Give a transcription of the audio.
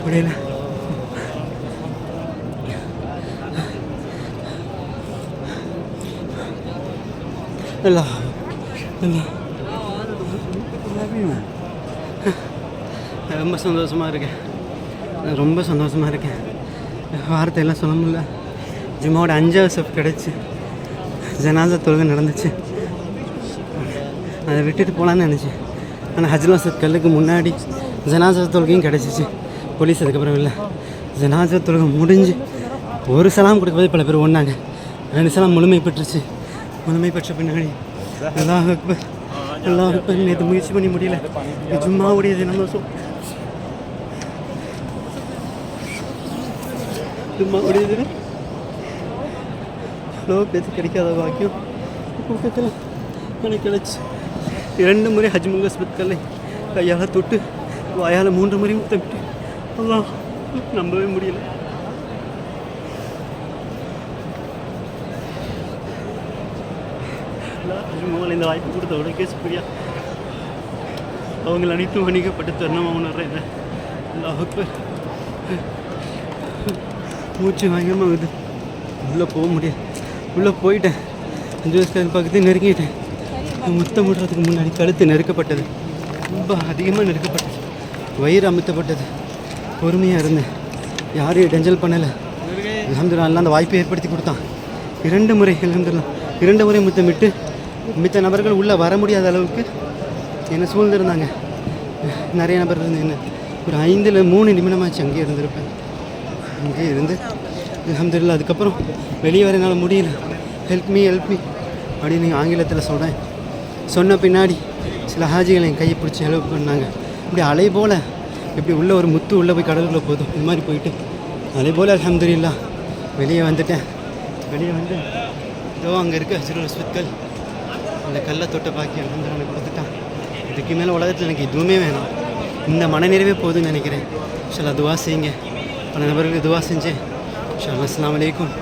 முடியல. இல்லை இல்லை, ரொம்ப சந்தோஷமாக இருக்கேன். ரொம்ப சந்தோஷமாக இருக்கேன். வார்த்தையெல்லாம் சொல்ல முடியல. ஜும்மாவோட 5வது சப் கிடச்சி ஜனாசா தொழுகை நடந்துச்சு. அதை விட்டுட்டு போகலான்னு நினச்சேன். ஆனால் ஹஜ்ரல் அஸ்வத் கல்லுக்கு முன்னாடி ஜனாசா தொழுகையும் கிடச்சிச்சு. போலீஸ் அதுக்கப்புறம் இல்லை. ஜனாசா தொழுகை முடிஞ்சு ஒரு சலாம் கொடுக்கும்போது பல பேர் ஒன்றாங்க. 2 சலாம் முழுமை பெற்றுச்சு. முழுமை பெற்ற பின்னாடி அல்லாஹ் அக்பர் அல்லாஹ் அக்பர். நேற்று முயற்சி பண்ணி முடியல. ஜும்மாவுடைய தினம் ஜும்மாவுடைய தினம் அவ்வளோ பேச்சு கிடைக்காத பாக்கியம் கூட்டத்தில் எனக்கு கிடச்சி. 2 முறை ஹஜ்முல் அஸ்வத் கல்லை கையால் தொட்டு வாயால் 3 முறை முத்தமிட்டு அல்லாஹ் நம்பவே முடியல. ஹஜ்முல் இந்த வாய்ப்பு கொடுத்த உடனே சுப்ரியா. அவங்களை அனைத்தும் வணிகப்பட்டு தருணமாக உணர்றேன். அல்லாஹ் அக்பர். மூச்சு வாங்கமாகுது. உள்ளே போக முடியாது. உள்ளே போயிட்டேன். 5 வயசுக்கு பக்கத்தையும் நெருங்கிட்டேன். முத்தம் விடுறதுக்கு முன்னாடி கழுத்து நெருக்கப்பட்டது. ரொம்ப அதிகமாக நெருக்கப்பட்டது. வயிறு அமுத்தப்பட்டது. பொறுமையாக இருந்தேன். யாரையும் டெஞ்சல் பண்ணலை. அல்ஹம்துலில்லாஹ் அந்த வாய்ப்பை ஏற்படுத்தி கொடுத்தான். 2 முறை அல்ஹம்துலில்லாஹ் 2 முறை முத்தமிட்டு மித்த நபர்கள் உள்ளே வர முடியாத அளவுக்கு என்னை சூழ்ந்திருந்தாங்க. நிறைய நபர்கள் இருந்து என்ன ஒரு 5ல் 3 நிமிடமாச்சு அங்கேயே இருந்திருப்பேன். அங்கேயே இருந்து அல்ஹம்துலில்லாஹ் அதுக்கப்புறம் வெளியே வர என்னால் முடியல. ஹெல்ப் மீ அப்படின்னு ஆங்கிலத்தில் சொல்கிறேன். சொன்ன பின்னாடி சில ஹாஜிகள் என் கையை பிடிச்சி ஹெல்ப் பண்ணாங்க. இப்படி அலை போல் இப்படி உள்ளே ஒரு முத்து உள்ளே போய் கடலுக்குள்ளே போதும் இது மாதிரி போயிட்டு அலை போல் அல்ஹம்துலில்லாஹ் வெளியே வந்துட்டேன். வெளியே வந்து இதோ அங்கே இருக்க ஹஜ்ருல் அஸ்வத் கல், அந்த கல்லை தொட்ட பாக்கி அல்ஹம்துலில்லாஹ் கொடுத்துட்டான். இதுக்கு மேலே உலகத்தில் எனக்கு எதுவுமே வேணாம். இந்த மனநிறைவே போதுன்னு நினைக்கிறேன். இன்ஷா அல்லாஹ் துவா செய்யுங்க. பல நபர்களுக்கு துவா செஞ்சேன். இன்ஷா அல்லாஹ். அஸ்ஸலாமு அலைக்கும்.